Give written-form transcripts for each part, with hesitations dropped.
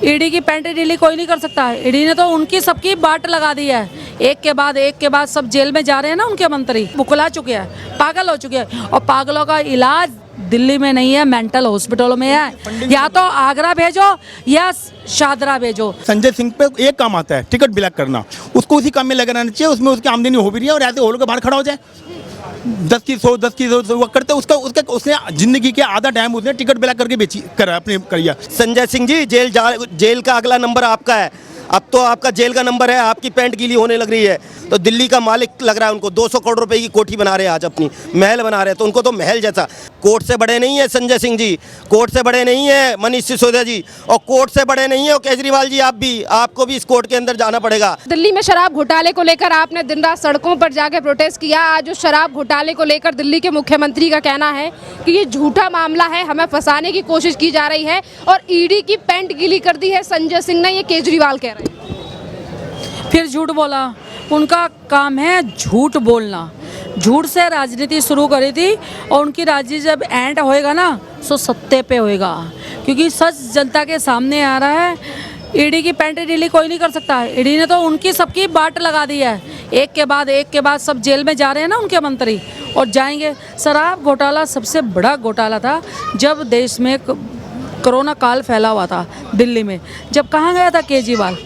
ED की pant ढीली कोई नहीं कर सकता। ईडी ने तो उनकी सबकी बाट लगा दी है। एक के बाद सब जेल में जा रहे हैं ना उनके मंत्री, बुकला चुके हैं, पागल हो चुके हैं। और पागलों का इलाज दिल्ली में नहीं है, मेंटल हॉस्पिटलों में है। या तो आगरा भेजो या शादरा भेजो। संजय सिंह पे एक काम आता है, टिकट ब्लैक करना। उसको उसी काम में लगाना चाहिए, उसमें उसकी आमदनी हो भी रही है और ऐसे होल के बाहर खड़ा हो जाए। 10 की 100 वो करते उसने जिंदगी के आधा टाइम उसने टिकट ब्लैक करके बेची करा अपने करिया। संजय सिंह जी, जेल का अगला नंबर आपका है। अब तो आपका जेल का नंबर है, आपकी पैंट गीली होने लग रही है। तो दिल्ली का मालिक लग रहा है उनको। 200 करोड़ रुपए की कोठी बना रहे हैं आज, अपनी महल बना रहे हैं। तो उनको तो महल जैसा, कोर्ट से बड़े नहीं है संजय सिंह जी, कोर्ट से बड़े नहीं है मनीष सिसोदिया जी, और कोर्ट से बड़े नहीं है और केजरीवाल जी। आपको भी इस कोर्ट के अंदर जाना पड़ेगा। दिल्ली में शराब घोटाले को लेकर आपने दिन रात सड़कों पर जाके प्रोटेस्ट किया। आज उस शराब घोटाले को लेकर दिल्ली के मुख्यमंत्री का कहना है कि ये झूठा मामला है, हमें फंसाने की कोशिश की जा रही है और ईडी की पैंट गीली कर दी है संजय सिंह ने, ये केजरीवाल कह रहे हैं। फिर झूठ बोला, उनका काम है झूठ बोलना। झूठ से राजनीति शुरू करी थी और उनकी राजनीति जब एंड होएगा ना तो सत्ते पे होएगा, क्योंकि सच जनता के सामने आ रहा है। ईडी की पैंट ढीली कोई नहीं कर सकता। ईडी ने तो उनकी सबकी बाट लगा दी है। एक के बाद सब जेल में जा रहे हैं ना उनके मंत्री, और जाएंगे। शराब घोटाला सबसे बड़ा घोटाला था जब देश में कोरोना काल फैला हुआ था दिल्ली में। जब कहाँ गया था केजरीवाल?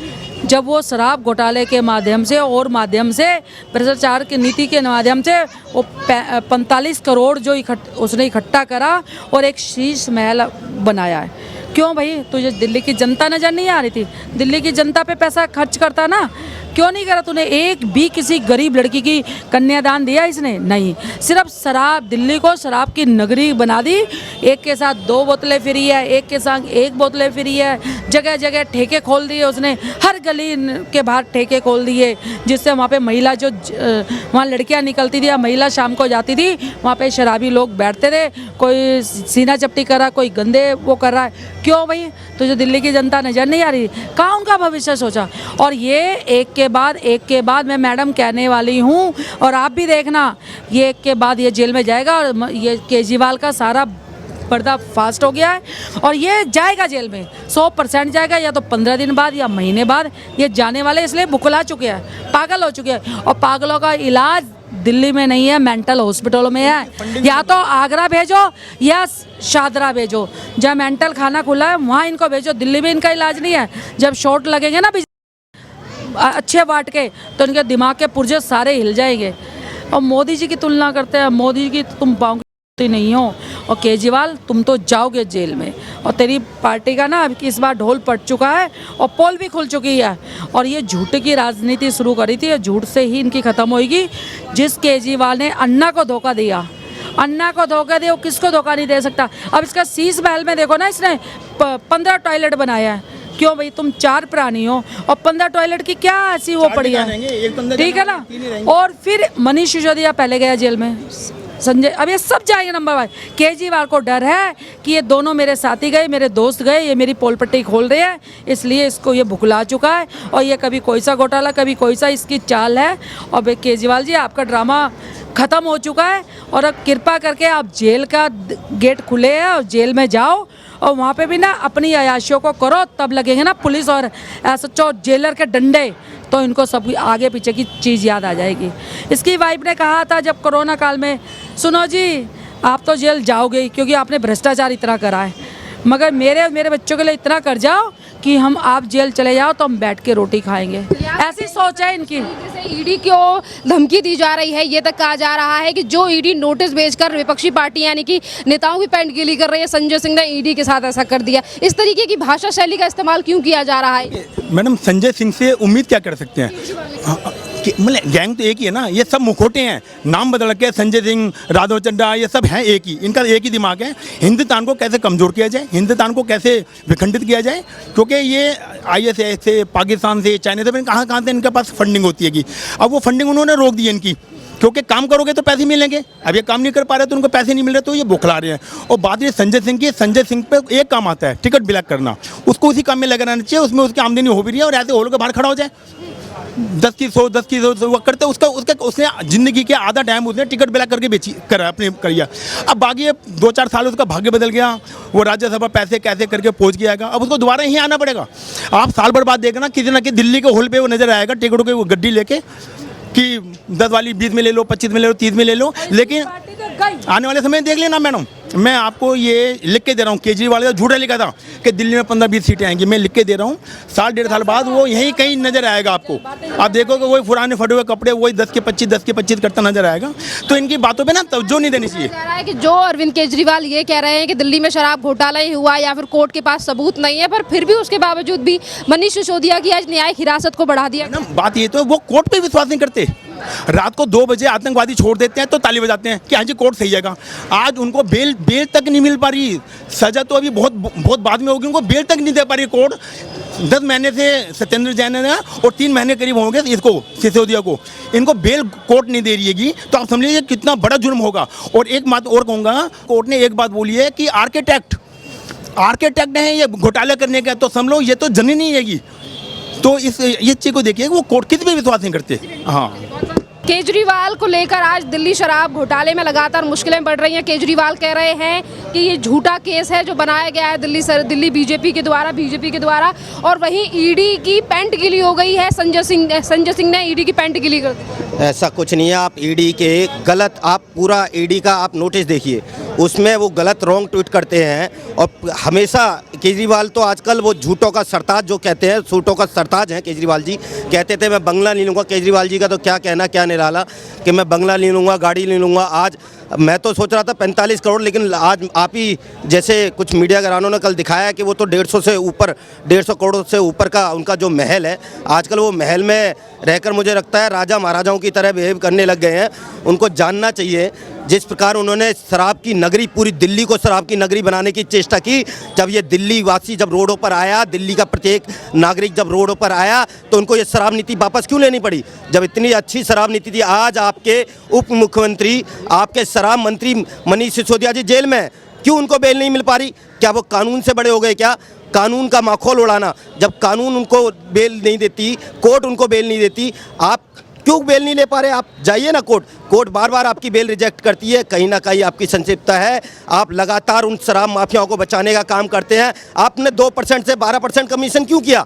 जब वो शराब घोटाले के माध्यम से और माध्यम से भ्रष्टाचार की नीति के माध्यम से वो 45 करोड़ जो उसने इकट्ठा करा और एक शीश महल बनाया है। क्यों भाई? तुझे दिल्ली की जनता नजर नहीं आ रही थी? दिल्ली की जनता पे पैसा खर्च करता ना, क्यों नहीं करा तूने? एक भी किसी गरीब लड़की की कन्यादान दिया इसने? नहीं। सिर्फ शराब, दिल्ली को शराब की नगरी बना दी। एक के साथ 2 बोतलें फ्री है, एक के साथ 1 बोतलें फ्री है। जगह जगह ठेके खोल दिए उसने, हर गली के बाहर ठेके खोल दिए, जिससे वहाँ पे महिला जो वहाँ लड़कियाँ निकलती थी या महिला शाम को जाती थी, वहाँ पे शराबी लोग बैठते थे। कोई सीना चपटी कर रहा, कोई गंदे वो कर रहा है। क्यों भाई? तुझे दिल्ली की जनता नजर नहीं आ रही? कहाँ उनका भविष्य सोचा? और ये एक के बाद मैं मैडम कहने वाली हूँ, और आप भी देखना, ये एक के बाद ये जेल में जाएगा। और ये केजरीवाल का सारा पर्दा फास्ट हो गया है और ये जाएगा जेल में, 100% जाएगा। या तो 15 दिन बाद या महीने बाद ये जाने वाले, इसलिए बुकला चुके हैं, पागल हो चुके हैं। और पागलों का इलाज दिल्ली में नहीं है, मेंटल हॉस्पिटलों में है। या तो आगरा भेजो या शादरा भेजो। जहाँ मेंटल खाना खुला है वहाँ इनको भेजो। दिल्ली में इनका इलाज नहीं है। जब शॉट लगेंगे ना अच्छे वाट के, तो इनके दिमाग के पुर्जे सारे हिल जाएंगे। और मोदी जी की तुलना करते हैं, मोदी जी की तुम पाँव नहीं हो। और केजरीवाल, तुम तो जाओगे जेल में। और तेरी पार्टी का ना इस बार ढोल पट चुका है और पोल भी खुल चुकी है। और ये झूठ की राजनीति शुरू करी थी, झूठ से ही इनकी खत्म होगी। जिस केजरीवाल ने अन्ना को धोखा दिया, अन्ना को धोखा दिया, वो किसको धोखा नहीं दे सकता। अब इसका शीश महल में देखो ना, इसने 15 टॉयलेट बनाया है। क्यों भाई? तुम 4 प्राणी हो और 15 टॉयलेट की क्या ऐसी वो पड़ी है? ठीक है ना। और फिर मनीष सिसोदिया पहले गया जेल में, संजय, अब ये सब जाएंगे नंबर 1। केजरीवाल को डर है कि ये दोनों मेरे साथी गए, मेरे दोस्त गए, ये मेरी पोल पट्टी खोल रहे हैं, इसलिए इसको ये भुखला चुका है। और ये कभी कोई सा घोटाला, कभी कोई सा, इसकी चाल है। और केजरीवाल जी, आपका ड्रामा ख़त्म हो चुका है। और अब कृपा करके आप जेल का गेट खुले है और जेल में जाओ, और वहाँ पे भी ना अपनी अयाशियों को करो, तब लगेंगे ना पुलिस और SHO जेलर के डंडे, तो इनको सब आगे पीछे की चीज़ याद आ जाएगी। इसकी वाइफ ने कहा था जब कोरोना काल में, सुनो जी, आप तो जेल जाओगे क्योंकि आपने भ्रष्टाचार इतना करा है, मगर मेरे बच्चों के लिए इतना कर जाओ कि आप जेल चले जाओ तो हम बैठ के रोटी खाएंगे। ऐसी सोच है इनकी। ईडी को धमकी दी जा रही है, ये तक कहा जा रहा है कि जो ईडी नोटिस भेजकर विपक्षी पार्टी यानी कि नेताओं की पैंट गीली कर रही है, संजय सिंह ने ईडी के साथ ऐसा कर दिया। इस तरीके की भाषा शैली का इस्तेमाल क्यों किया जा रहा है? मैडम, संजय सिंह से उम्मीद क्या कर सकते हैं? मतलब गैंग तो एक ही है ना, ये सब मुखोटे हैं, नाम बदल के संजय सिंह, राघव चड्ढा, ये सब हैं एक ही। इनका एक ही दिमाग है, हिंदुस्तान को कैसे कमज़ोर किया जाए, हिंदुस्तान को कैसे विखंडित किया जाए। क्योंकि ये ISIS से, पाकिस्तान से, चाइना से, कहाँ से इनके पास फंडिंग होती है कि अब वो फंडिंग उन्होंने रोक दी है इनकी, क्योंकि काम करोगे तो पैसे मिलेंगे। अब ये काम नहीं कर पा रहे तो उनको पैसे नहीं मिल रहे, तो ये बुखला रहे हैं। और बात ये संजय सिंह की, संजय सिंह पे एक काम आता है, टिकट ब्लैक करना। उसको उसी काम में लगाना चाहिए, उसमें उसकी आमदनी हो भी रही है और ऐसे होल के बाहर खड़ा हो जाए। 10 की 100 10 की 100 वो करते उसका उसका उसने ज़िंदगी के आधा टाइम उसने टिकट ब्लैक करके बेची करा अपने करिया। अब बाकी 2-4 साल उसका भाग्य बदल गया, वो राज्यसभा पैसे कैसे करके पहुंच गया, अब उसको दोबारा यहीं आना पड़ेगा। आप साल भर बाद देखना किसी ना किसी दिल्ली के हॉल पे वो नजर आएगा टिकटों के वो गड्डी लेके कि 10 वाली 20 में ले लो, 25 में ले लो, 30 में ले लो। लेकिन आने वाले समय देख लेना मैडम, मैं आपको ये लिख के दे रहा हूँ, केजरीवाल का झूठा लिखा था कि दिल्ली में 15-20 सीटें आएंगी, मैं लिख के दे रहा हूँ। साल 1.5 साल बाद वो यहीं कहीं नजर आएगा आपको। आप देखोगे वही पुराने फटे हुए कपड़े, वही 10 के 25 करता नजर आएगा। तो इनकी बातों पे ना तवज्जो नहीं देनी चाहिए। कह रहा है कि जो अरविंद केजरीवाल ये कह रहे हैं कि दिल्ली में शराब घोटाला ही हुआ या फिर कोर्ट के पास सबूत नहीं है, पर फिर भी उसके बावजूद भी मनीष सिसोदिया की आज न्यायिक हिरासत को बढ़ा दिया। ना बात ये तो वो कोर्ट पे विश्वास नहीं करते। रात को 2 बजे आतंकवादी छोड़ देते हैं तो ताली बजाते हैं कि हाँ जी कोर्ट सही जाएगा। आज उनको बेल तक नहीं मिल पा रही, सजा तो अभी बहुत बाद में होगी, उनको बेल तक नहीं दे पा रही कोर्ट। 10 महीने से सत्येंद्र जैन ने और 3 महीने करीब होंगे इसको सिसोदिया को, इनको बेल कोर्ट नहीं दे रही है। तो आप समझ लीजिए कितना बड़ा जुर्म होगा। और एक बात और कहूँगा, कोर्ट ने एक बात बोली है कि आर्किटेक्ट है ये घोटाला करने का, तो समझ लो ये तो जननी रहेगी। तो ये चीज़ को देखिए वो कोर्ट किसी पे विश्वास नहीं करते। हाँ, केजरीवाल को लेकर आज दिल्ली शराब घोटाले में लगातार मुश्किलें बढ़ रही हैं। केजरीवाल कह रहे हैं कि ये झूठा केस है जो बनाया गया है दिल्ली बीजेपी के द्वारा, और वहीं ईडी की पैंट गीली हो गई है। संजय सिंह ने ईडी की पैंट गीली कर दी। ऐसा कुछ नहीं है। आप ईडी के गलत, आप पूरा ईडी का आप नोटिस देखिए, उसमें वो गलत रॉन्ग ट्वीट करते हैं। और हमेशा केजरीवाल तो आजकल वो झूठों का सरताज जो कहते हैं, झूठों का सरताज हैं केजरीवाल जी। कहते थे मैं बंगला नहीं लूँगा, केजरीवाल जी का तो क्या कहना क्या निराला कि मैं बंगला नहीं लूँगा, गाड़ी नहीं लूँगा। आज मैं तो सोच रहा था 45 करोड़, लेकिन आज आप ही जैसे कुछ मीडिया घरानों ने कल दिखाया कि वो तो 150 करोड़ से ऊपर का उनका जो महल है। आजकल वो महल में रहकर मुझे लगता है राजा महाराजाओं की तरह बिहेव करने लग गए हैं। उनको जानना चाहिए जिस प्रकार उन्होंने शराब की नगरी, पूरी दिल्ली को शराब की नगरी बनाने की चेष्टा की। जब ये दिल्ली वासी जब रोडों पर आया, दिल्ली का प्रत्येक नागरिक जब रोडों पर आया, तो उनको ये शराब नीति वापस क्यों लेनी पड़ी जब इतनी अच्छी शराब नीति थी। आज आपके उप मुख्यमंत्री, आपके शराब मंत्री मनीष सिसोदिया जी जेल में, क्यों उनको बेल नहीं मिल पा रही? क्या वो कानून से बड़े हो गए क्या? कानून का माखौल उड़ाना, जब कानून उनको बेल नहीं देती, कोर्ट उनको बेल नहीं देती, आप क्यों बेल नहीं ले पा रहे? आप जाइए ना कोर्ट बार बार आपकी बेल रिजेक्ट करती है। कहीं ना कहीं आपकी संक्षिप्तता है। आप लगातार उन शराब माफियाओं को बचाने का काम करते हैं। आपने 2% से 12% कमीशन क्यों किया?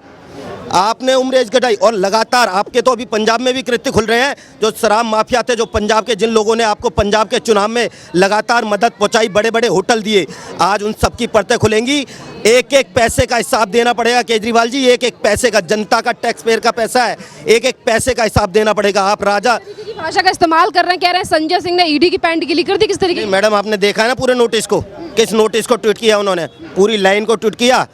आपने उम्र एज घटाई, और लगातार आपके तो अभी पंजाब में भी कृत्य खुल रहे हैं। जो शराब माफिया थे, जो पंजाब के, जिन लोगों ने आपको पंजाब के चुनाव में लगातार मदद पहुंचाई, बड़े बड़े होटल दिए, आज उन सबकी परतें खुलेंगी। एक एक पैसे का हिसाब देना पड़ेगा केजरीवाल जी। एक एक पैसे का, जनता का टैक्स पेयर का पैसा है, एक एक पैसे का हिसाब देना पड़ेगा। आप राजा की भाषा का इस्तेमाल कर रहे हैं, कह रहे हैं संजय सिंह ने ईडी की पैंट गीली कर दी। किस तरीके? मैडम आपने देखा है ना पूरे नोटिस को, किस नोटिस को ट्वीट किया उन्होंने? पूरी लाइन को ट्वीट किया।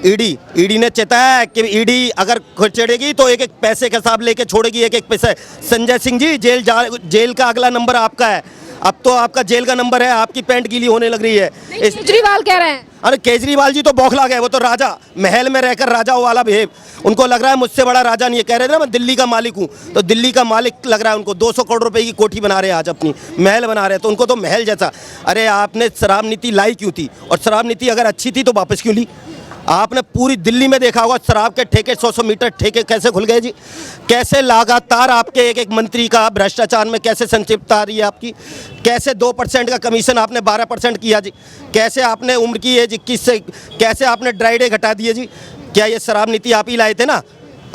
ईडी ने चेताया कि ईडी अगर चढ़ेगी तो एक एक पैसे का हिसाब लेके छोड़ेगी, एक एक पैसा। संजय सिंह जी, जेल का अगला नंबर आपका है। अब तो आपका जेल का नंबर है, आपकी पैंट गीली होने लग रही है। केजरीवाल कह रहे हैं। अरे केजरीवाल जी तो बौखला गए, वो तो राजा, महल में रहकर राजाओं वाला बिहेव। उनको लग रहा है मुझसे बड़ा राजा नहीं है। कह रहे थे ना मैं दिल्ली का मालिक हूँ, तो दिल्ली का मालिक लग रहा है उनको। 200 करोड़ रुपए की कोठी बना रहे हैं, आज अपनी महल बना रहे हैं, तो उनको तो महल जैसा। अरे आपने शराब नीति लाई क्यों थी? और शराब नीति अगर अच्छी थी तो वापस क्यों ली? आपने पूरी दिल्ली में देखा होगा शराब के ठेके, 100-100 मीटर ठेके कैसे खुल गए जी। कैसे लगातार आपके एक एक मंत्री का भ्रष्टाचार में कैसे संक्षिप्तता आ रही है आपकी। कैसे 2% का कमीशन आपने 12% किया जी। कैसे आपने उम्र की एज 21 से कैसे आपने ड्राई डे घटा दिए जी। क्या ये शराब नीति आप ही लाए थे ना?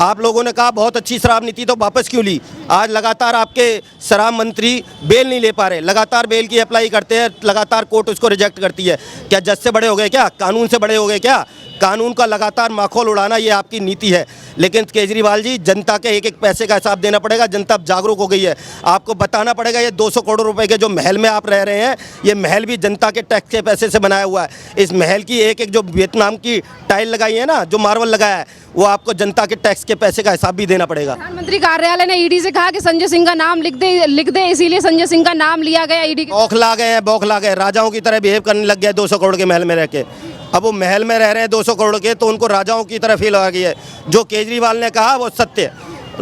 आप लोगों ने कहा बहुत अच्छी शराब नीति, तो वापस क्यों ली? आज लगातार आपके शराब मंत्री बेल नहीं ले पा रहे, लगातार बेल की अप्लाई करते हैं, लगातार कोर्ट उसको रिजेक्ट करती है। क्या जज से बड़े हो गए क्या? कानून से बड़े हो गए क्या? कानून का लगातार माखौल उड़ाना ये आपकी नीति है। लेकिन केजरीवाल जी, जनता के एक एक पैसे का हिसाब देना पड़ेगा। जनता अब जागरूक हो गई है, आपको बताना पड़ेगा। ये 200 करोड़ रुपए के जो महल में आप रह रहे हैं, ये महल भी जनता के टैक्स के पैसे से बनाया हुआ है। इस महल की एक एक जो वियतनाम की टाइल लगाई है ना, जो मार्बल लगाया है, वो आपको जनता के टैक्स के पैसे का हिसाब भी देना पड़ेगा। प्रधानमंत्री कार्यालय ने ईडी से कहा कि संजय सिंह का नाम लिख दे, इसीलिए संजय सिंह का नाम लिया गया ईडी। बौखला गए, राजाओं की तरह बिहेव करने लग गए 200 करोड़ के महल में रह के। अब वो महल में रह रहे हैं 200 करोड़ के, तो उनको राजाओं की तरह फील आ गई है। जो केजरीवाल ने कहा वो सत्य है।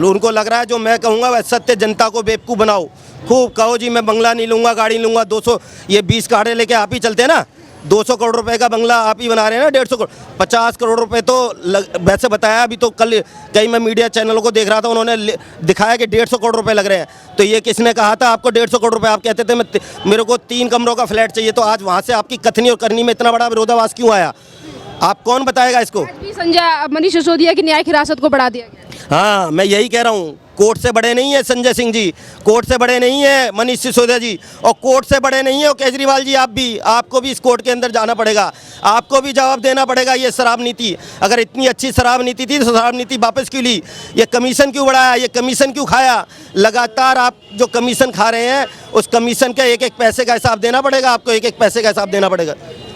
उनको लग रहा है जो मैं कहूँगा वह सत्य। जनता को बेवकूफ़ बनाओ, खूब कहो जी मैं बंगला नहीं लूँगा, गाड़ी लूँगा। 200 ये 20 गाड़ी लेके आप ही चलते हैं ना, 200 करोड़ रुपए का बंगला आप ही बना रहे हैं ना, 150 करोड़, 50 करोड़ रुपए तो वैसे बताया। अभी तो कल कई मैं मीडिया चैनलों को देख रहा था, उन्होंने दिखाया कि 150 करोड़ रुपए लग रहे हैं। तो ये किसने कहा था आपको 150 करोड़ रुपए? आप कहते थे मेरे को 3 कमरों का फ्लैट चाहिए, तो आज वहाँ से आपकी कथनी और करनी में इतना बड़ा विरोधाभास क्यों आया? आप कौन बताएगा इसको? आज भी संजय मनीष सिसोदिया की न्यायिक हिरासत को बढ़ा दिया गया। हाँ, मैं यही कह रहा हूँ, कोर्ट से बड़े नहीं है संजय सिंह जी, कोर्ट से बड़े नहीं है मनीष सिसोदिया जी, और कोर्ट से बड़े नहीं है और केजरीवाल जी। आपको भी इस कोर्ट के अंदर जाना पड़ेगा, आपको भी जवाब देना पड़ेगा। ये शराब नीति, अगर इतनी अच्छी शराब नीति थी तो शराब नीति वापस क्यों ली? ये कमीशन क्यों बढ़ाया? ये कमीशन क्यों खाया? लगातार आप जो कमीशन खा रहे हैं, उस कमीशन के एक एक पैसे का हिसाब देना पड़ेगा, आपको एक एक पैसे का हिसाब देना पड़ेगा।